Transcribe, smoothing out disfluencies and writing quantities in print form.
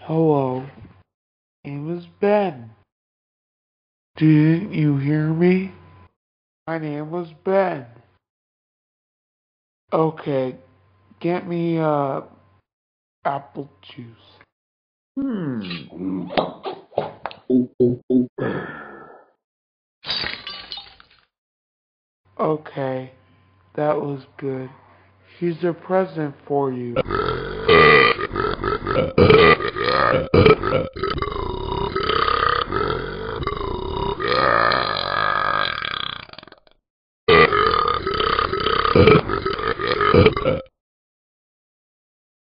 Hello, it was Ben. Didn't you hear me? My name was Ben. Okay, get me apple juice. Okay, that was good. Here's a present for you.